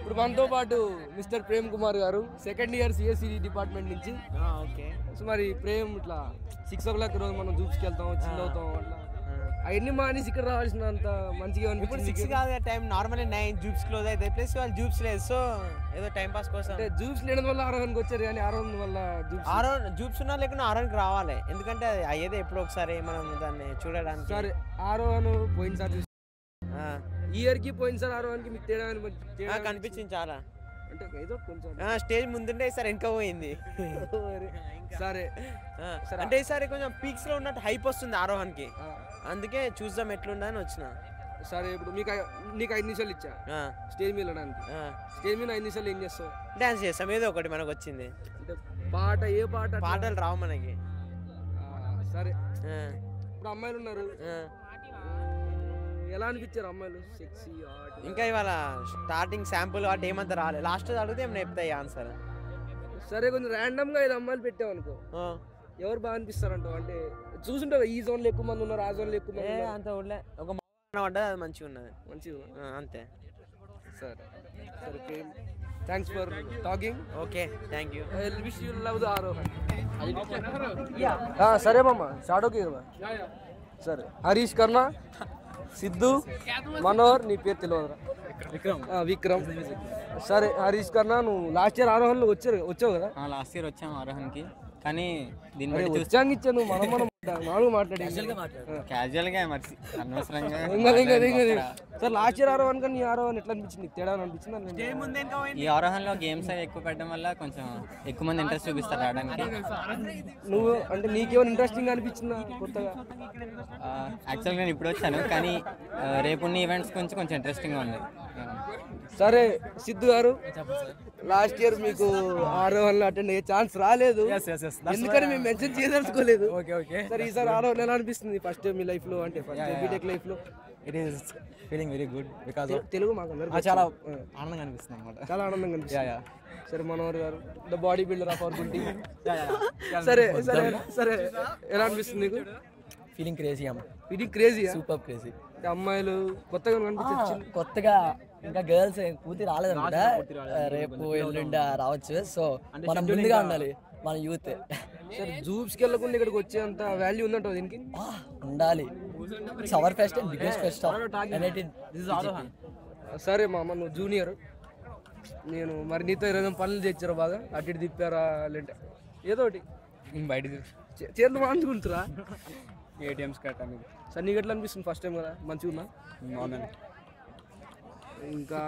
ఇప్పుడు మనతో పాటు మిస్టర్ ప్రేమ్ కుమార్ గారు సెకండ్ ఇయర్ సిఎస్సి డిపార్ట్మెంట్ నుంచి. ఓకే. సో మరి ప్రేమ్ ఇట్లా 6 o'clock రోజు మనం జూప్స్కి వెళ్తాం, చిల్ అవుతాం, అట్లా అవన్నీ మానేసి ఇక్కడ రావాల్సినంత మంచిగా ఇప్పుడు 6 కాదు టైం, నార్మల్లీ 9 జూప్స్ క్లోజ్ అవుతాయి, ప్లస్ వాళ్ళు జూప్స్ లేదు, సో ఏదో టైం పాస్ కోసం. అంటే జూప్స్ లేని వల్ల ఆరోహన్కి వచ్చారు, కానీ ఆరోహన్ వల్ల జూప్స్ ఉన్నా లేకుండా ఆరోన్కి రావాలి, ఎందుకంటే అయ్యేదే ఎప్పుడో ఒకసారి మనం దాన్ని చూడడానికి. సరే ఆరోహన్ పోయినసారి చూసి ఈ ఇయర్కి పోయినసారి ఆరోహన్కి మీకు తేడా కనిపించింది చాలా. అంటే ఏదో కొంచెం స్టేజ్ ముందుంటే ఈసారి వెనక పోయింది. సరే అంటే ఈసారి కొంచెం పీక్స్ లో ఉన్నట్టు హైప్ వస్తుంది ఆరోహన్కి, అందుకే చూద్దాం ఎట్లుందని వచ్చిన. సరే ఇప్పుడు నీకు 5 నిమిషాలు ఇచ్చా స్టేజ్ మీద వెళ్ళడానికి. స్టేజ్ మీద 5 నిమిషాలు ఏం చేస్తావు? డాన్స్ చేస్తాం, ఏదో ఒకటి మనకు వచ్చింది. అంటే పాట ఏ పాట? పాటలు రావు మనకి. సరే ఇప్పుడు అమ్మాయిలు ఉన్నారు, ఎలా అనిపించారు అమ్మాయిలు? సెక్సీ ఇంకా ఇవాళ స్టార్టింగ్ శాంపుల్ వాటి ఏమంతా రాలేదు, లాస్ట్ అడిగితే ఏమైనా చెప్తాయి ఆన్సర్. సరే కొంచెం ర్యాండమ్ గా 5 అమ్మాయిలు పెట్టావు అనుకో, ఎవరు బాగా అనిపిస్తారంటావు? అంటే చూసుంటావు ఈ జోన్లో ఎక్కువ మంది ఉన్నారు, ఆ జోన్లో ఎక్కువ మంది అంత ఊళ్ళే ఒక పడ్డా అది మంచిగా ఉన్నది, మంచిగా అంతే. సరే సరే thanks for talking. Okay, thank you. I wish you love the Aarohan. సరే మామ స్టార్ట్ ఓకే. సరే హరీష్ కర్ణ, సిద్ధు, మనోహర్, నీ పేరు తెలియదురా? విక్రమ్. సరే హరీష్ కర్ణ, నువ్వు లాస్ట్ ఇయర్ ఆరోహన్లో వచ్చావు కదా? లాస్ట్ ఇయర్ వచ్చాము ఆరోహన్కి, కానీ దీన్ని వచ్చాంగి ఇచ్చా నువ్వు మనం మామూలుగా మాట్లాడి క్యాజువల్గా మర్చి అనవసరంగా. సార్ లాస్ట్ ఇయర్ ఆరోహన్ కానీ నీ ఆరోహన్ ఎట్లా అనిపించింది? తేడా అనిపించింది? ఈ ఆరోహన్లో గేమ్స్ అవి ఎక్కువ పెట్టడం వల్ల కొంచెం ఎక్కువ మంది ఇంట్రెస్ట్ చూపిస్తారు రావడానికి. నువ్వు అంటే నీకేమైనా ఇంట్రెస్టింగ్ అనిపించిందా కొత్తగా? యాక్చువల్గా నేను ఇప్పుడు వచ్చాను, కానీ రేపున్న ఈవెంట్స్ గురించి కొంచెం ఇంట్రెస్టింగ్గా ఉంది. సరే సిద్ధు గారు, లాస్ట్ ఇయర్ మీకు ఆరోహన్లో అటెండ్ అయ్యే ఛాన్స్ రాలేదు, ఎందుకని మేము మెన్షన్ చేయదలుచుకోలేదు. సరే ఈసారి ఆరోహన్ ఎలా అనిపిస్తుంది ఫస్ట్ మీ లైఫ్ లో, అంటే ఫస్ట్ బీటెక్ లైఫ్ లో? It is feeling very good because Telugu మాకు అందరూ చాలా ఆనందంగా అనిపిస్తుంది అనమాట. చాలా ఆనందంగా అనిపిస్తుంది. సరే మనోహర్ గారు, the body builder of our Gunti. సరే సరే సరే ఎలా అనిపిస్తుంది నీకు? ఫీలింగ్ క్రేజీ అమ్మ, ఫీలింగ్ క్రేజీ, సూపర్ క్రేజీ. అమ్మాయిలు కొత్తగా కనిపించచ్చు, కొత్తగా ఇంకా గర్ల్స్ పూర్తి రాలేదు అనమాట, రేపు ఎల్లుండి రావచ్చు. సో మనం ముందుగా ఉండాలి, మన యూత్. సరే జూబ్స్కి వెళ్ళకుండా ఇక్కడికి వచ్చేంత వాల్యూ ఉందంట దీనికి? ఉండాలి. సవర్ fest and biggest fest of NIT. సరే మామ, నువ్వు జూనియర్, నేను మరి నీతో 20 పనులు తెచ్చారా, బాగా అటు ఇటు తిప్పారా, లేదంటే ఏదో ఒకటి బయట చేతులు మార్చుకుంటురా? ATMs కట్టాను. సార్ నీకు ఎట్లా అనిపిస్తుంది? ఫస్ట్ టైం కదా, మంచిగా ఉన్నా? ఇంకా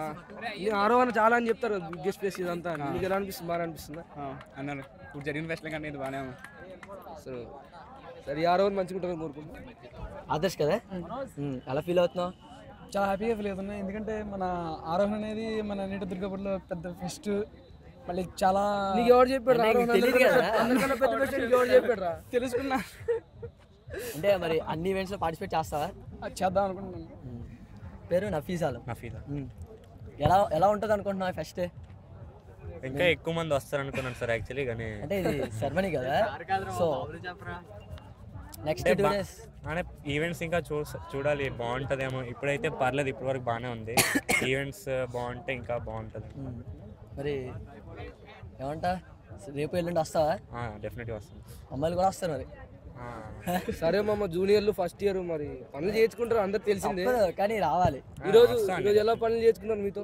ఆరోహణ చాలా అని చెప్తారు, బిగ్గెస్ట్ ప్లేస్ ఇదంతా, నీకు ఎలా అనిపిస్తుంది? బాగా అనిపిస్తుందా అన్నారు? ఇప్పుడు జరిగిన ఫెస్ట్లో కానీ ఇది బాగానే ఉంది. సో సరే ఈ ఆరోహణ మంచిగా ఉంటుందని కోరుకుంటున్నాను. ఆదర్శ్ కదా, ఎలా ఫీల్ అవుతున్నావు? చాలా హ్యాపీగా ఫీల్ అవుతున్నాయి, ఎందుకంటే మన ఆరోహణ అనేది మన నీట దుర్గాపూర్లో పెద్ద ఫెస్ట్. మళ్ళీ చాలా నీకు ఎవరు చెప్పాడు? ఎవరు చెప్పాడు? తెలుసుకున్నా. అంటే మరి అన్ని ఈవెంట్స్లో పార్టిసిపేట్ చేస్తావా? చేద్దాం అనుకుంటున్నాను. పేరు నఫీజాలు. ఎలా ఉంటుంది అనుకుంటున్నావు ఫెస్ట్? ఇంకా ఎక్కువ మంది వస్తారు అనుకున్నాను సార్ యాక్చువల్లీ, కానీ అంటే ఇది సెరమనీ కదా, సో నెక్స్ట్ 2 days ఈవెంట్స్ ఇంకా చూడాలి, బాగుంటుందేమో. ఇప్పుడైతే పర్లేదు, ఇప్పటి వరకు బాగానే ఉంది. ఈవెంట్స్ బాగుంటే ఇంకా బాగుంటుంది. మరి ఏమంటా, రేపు ఎల్లుండి వస్తావా? డెఫినెట్గా వస్తుంది. అమ్మాయిలు కూడా వస్తారు మరి. సరే మామ, జూనియర్లు ఫస్ట్ ఇయర్ మరి పనులు చేసుకుంటారు, అందరు తెలిసిందే, కానీ రావాలి. ఈరోజు ఎలా పనులు చేసుకున్నారు? మీతో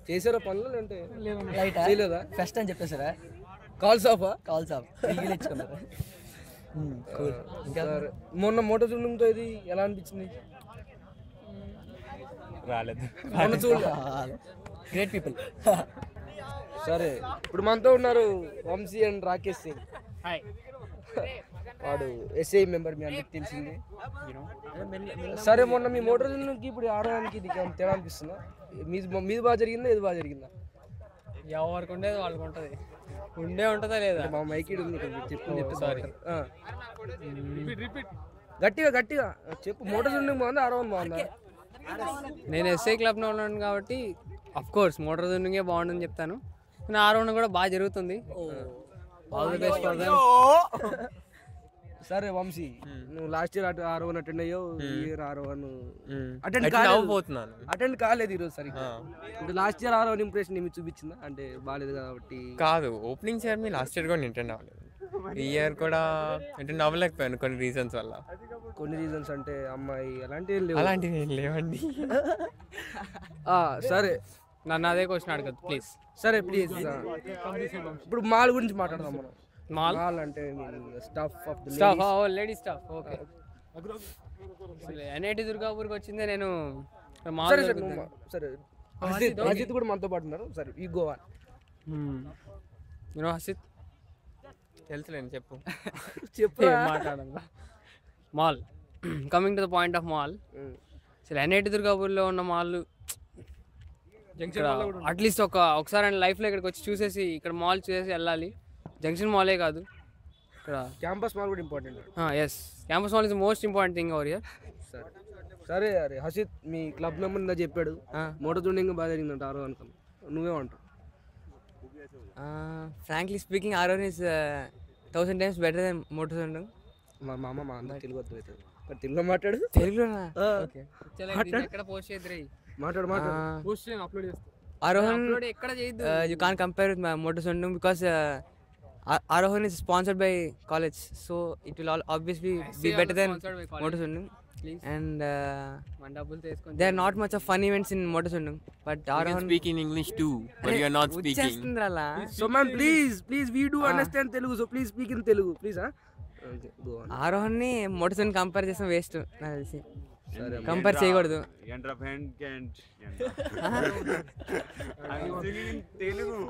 చేసారా పనులు? అంటే చేయలేదా? ఫెస్ట్ అని చెప్పేసారా? Calls of ఇచ్చుకున్నారు. మొన్న మోటార్ చూడడంతో ఇది ఎలా అనిపించింది? రాలేదు. Great people. సరే ఇప్పుడు మనతో ఉన్నారు వంశీ అండ్ రాకేష్ సింగ్. వాడు SI మెంబర్, మీ అందరికి తెలిసింది. సరే మొన్న మీ మోటార్ జూన్కి ఇప్పుడు ఆడడానికి ఇది తేడా అనిపిస్తుందా? మీది బాగా జరిగిందా, ఇది బాగా జరిగిందా? ఎవరికి ఉండేది వాళ్ళకి ఉంటుంది, ఉంటుందా లేదా? మా మైకి ఉంది, గట్టిగా గట్టిగా చెప్పు. మోటార్ జూన్ బాగుందా, ఆరోహన్ బాగుందా? నేను SI క్లబ్లో ఉన్నాను కాబట్టి అఫ్ కోర్స్ మోటార్ జూనింగే బాగుంటుందని చెప్తాను. ఆరోహణ కూడా బాగా జరుగుతుంది. All the best for them. సరే వంశీ, నువ్వు లాస్ట్ ఇయర్ ఆరోహన్ అటెండ్ అయ్యావు, ఈ ఇయర్ ఆరోహన్ అటెండ్ అటెండ్ కాలేదు ఈరోజు సరిగ్గా. అంటే లాస్ట్ ఇయర్ ఆరోహన్ ఇంప్రెషన్ ఏమి చూపించిందా? అంటే బాగాలేదు కాబట్టి కాదు, ఓపెనింగ్ చేయాలి. లాస్ట్ ఇయర్ కూడా అటెండ్ అవ్వలేదు, ఈ ఇయర్ కూడా అటెండ్ అవ్వలేకపోయాను కొన్ని రీజన్స్ వల్ల. కొన్ని రీజన్స్ అంటే అమ్మాయి అలాంటివి అలాంటివి ఏం లేవండి. సరే నన్ను అదే క్వశ్చన్ అడగదు ప్లీజ్. సరే ప్లీజ్. ఇప్పుడు మాల్ గురించి మాట్లాడదాం మనం. మాల్ అంటే stuff of the staff, lady staff. Okay, NIT దుర్గాపూర్కి వచ్చిందే నేను. మాల్ సరే సరే హసిత్ కూడా మనతో పాటు ఉన్నారు. సరే ఈ గోవా నేను హసిత్ తెలుసులేండి, చెప్పు చెప్పు మాట్లాడాలి. Mall, coming to the point of mall. అసలు ఎన్ఐటి దుర్గాపూర్లో ఉన్న మాల్ అట్లీస్ట్ ఒకసారి లైఫ్లో ఇక్కడికి వచ్చి చూసేసి ఇక్కడ మాల్ చూసేసి వెళ్ళాలి. జంక్షన్ మాలే కాదు, ఇక్కడ క్యాంపస్ మాల్ కూడా important. Yes, campus mall is most important thing over here. సరే సరే అరే హసిత్, మీ క్లబ్ మెంబర్ ఇందా చెప్పాడు మోటార్ జూనింగ్ బాగా జరిగిందంట ఆరోహన్ కన్నా, నువ్వేమంటావు? Frankly speaking Aarohan is 1000 times better than motor జూనింగ్. మా అందరికి తెలుగు అర్థం అవుతుంది, కానీ తెలుగులో మాట్లాడు. తెలుగులోనా? ఎక్కడ పోస్ట్ చేద్దరు, మాట్లాడు పోస్ట్ అప్లోడ్ చేస్తా. ఆరోహన్ ఎక్కడ చేయొద్దు. you can't compare with motor Sundung because Arohan is sponsored by college, so it will obviously be better than motor Sundung. And there are not much of fun events in motor Sundung, but Arohan speak in English too, but you are not speaking. So man, please we do understand Telugu, so please speak in Telugu please. Okay, go on. Arohan ni motor Sundung compare చేసిన waste నాకు తెలిసి. Compare చేయకూడదు.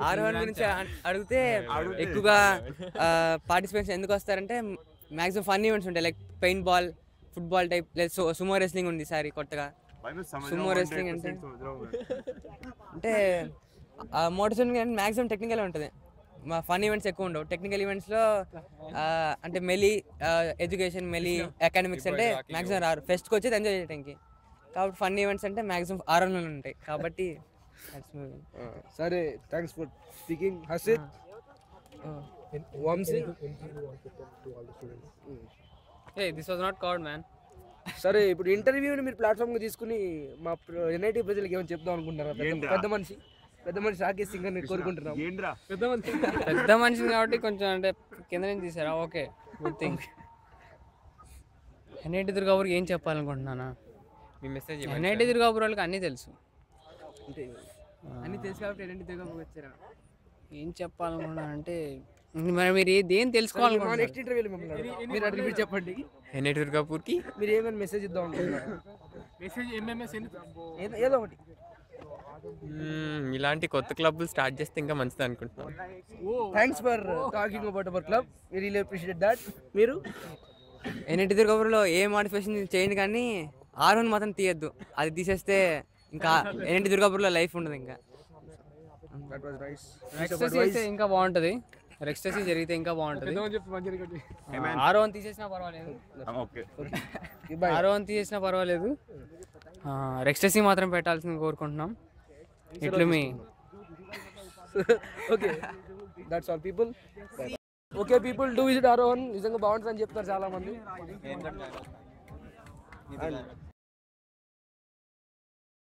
ఆరోహన్ గురించి అడిగితే ఎక్కువగా participates ఎందుకు వస్తారంటే maximum fun events ఉంటాయి, like paintball, football type, లేదా సుమో రెస్లింగ్ ఉంది ఈసారి కొత్తగా. సుమో రెస్లింగ్ అంటే మోటార్ సైకిల్ మ్యాక్సిమం టెక్నికల్ ఉంటుంది, మా ఫన్ ఈవెంట్స్ ఎక్కువ ఉండవు. టెక్నికల్ ఈవెంట్స్లో అంటే మెలీ ఎడ్యుకేషన్, మెలీ అకాడమిక్స్ అంటే మ్యాక్సిమం రారు, ఫెస్ట్కి వచ్చేది ఎంజాయ్ చేయడానికి. కాబట్టి ఫన్ ఈవెంట్స్ అంటే మ్యాక్సిమం ఆరోహన్లో ఉంటాయి కాబట్టి. సరే, thanks for speaking Hasith. Vamshi, this was not covered man. సరే, ఇప్పుడు ఇంటర్వ్యూని మీరు ప్లాట్ఫామ్గా తీసుకుని మా ఎన్ఐటి ప్రజలకు ఏమైనా చెప్దాం అనుకుంటారా? పెద్ద మనిషి రాకేష్ సింగ్ అని కోరుకుంటున్నాం. పెద్ద మనిషిని కాబట్టి కొంచెం అంటే కింద నుంచి తీసారా? Okay, good thing. ఎన్ఐటి దుర్గాపూర్కి ఏం చెప్పాలనుకుంటున్నానా? మీ మెసేజ్ ఎన్ఐటి దుర్గాపూర్ వాళ్ళకి అన్నీ తెలుసు, అన్ని తెలుసు కాబట్టి ఎన్ఐటి దుర్గాపూర్కి వచ్చారా? ఏం చెప్పాలనుకున్నానంటే మరి మీరు ఏం తెలుసుకోవాలనుకుంటున్నారు? నెక్స్ట్ ఇంటర్వ్యూలో మీరు అడిగి మీరు చెప్పండి. ఎన్ఐటి దుర్గాపూర్కి మీరు ఏమైనా మెసేజ్ ఇద్దాం అనుకుంటున్నారా? ఏదో ఒకటి. ఇలాంటి కొత్త క్లబ్లు స్టార్ట్ చేస్తే ఇంకా మంచిది అనుకుంటున్నాను. Thanks for talking about our club, we really appreciate that. మీరు ఎన్ఐటి దుర్గాపూర్లో ఏ మోటివేషన్ చేయండి కానీ ఆరోహన్ మాత్రం తీయద్దు. అది తీసేస్తే ఇంకా ఎన్ఐటి దుర్గాపూర్లో లైఫ్ ఉండదు. ఇంకా దట్ వాస్ నైస్. ఎక్స్టసీ అయితే ఇంకా బాగుంటుంది, ఎక్స్టసీ జరిగితే ఇంకా బాగుంటుంది. ఆరోహన్ తీసేసినా పర్వాలేదు, ఆరోహన్ తీసేసినా పర్వాలేదు, ఎక్స్టసీ మాత్రం పెట్టాల్సింది కోరుకుంటున్నాం. ఇట్లు మీ okay, that's all people. Okay people, do visit Aarohan, నిజంగా బాగుంటుంది అని చెప్తారు చాలా మంది.